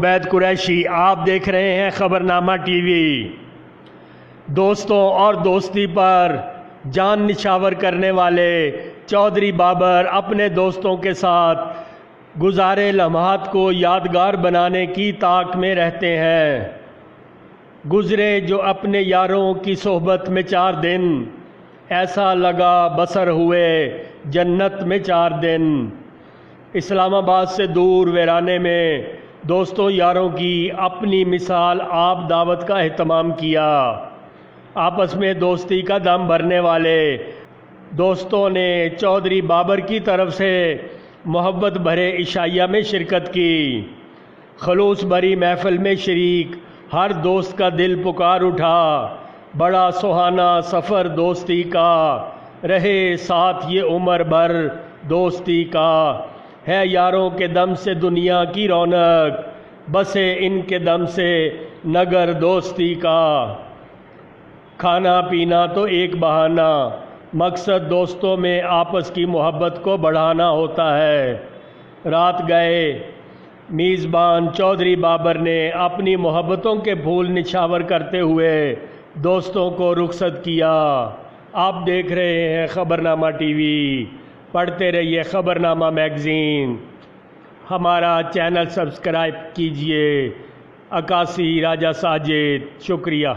उबैद कुरैशी। आप देख रहे हैं खबरनामा टीवी। दोस्तों और दोस्ती पर जान निछावर करने वाले चौधरी बाबर अपने दोस्तों के साथ गुजारे लम्हात को यादगार बनाने की ताक में रहते हैं। गुजरे जो अपने यारों की सोहबत में 4 दिन, ऐसा लगा बसर हुए जन्नत में 4 दिन। इस्लामाबाद से दूर वीराने में दोस्तों यारों की अपनी मिसाल आप दावत का एहतमाम किया। आपस में दोस्ती का दम भरने वाले दोस्तों ने चौधरी बाबर की तरफ से मोहब्बत भरे इशाइया में शिरकत की। खलूस भरी महफिल में शरीक हर दोस्त का दिल पुकार उठा। बड़ा सुहाना सफ़र दोस्ती का, रहे साथ ये उम्र भर दोस्ती का। है यारों के दम से दुनिया की रौनक, बसे इनके दम से नगर दोस्ती का। खाना पीना तो एक बहाना, मकसद दोस्तों में आपस की मोहब्बत को बढ़ाना होता है। रात गए मीज़बान चौधरी बाबर ने अपनी मोहब्बतों के फूल निछावर करते हुए दोस्तों को रुखसत किया। आप देख रहे हैं खबरनामा टीवी। पढ़ते रहिए खबरनामा मैगज़ीन। हमारा चैनल सब्सक्राइब कीजिए। अकासी राजा साजिद, शुक्रिया।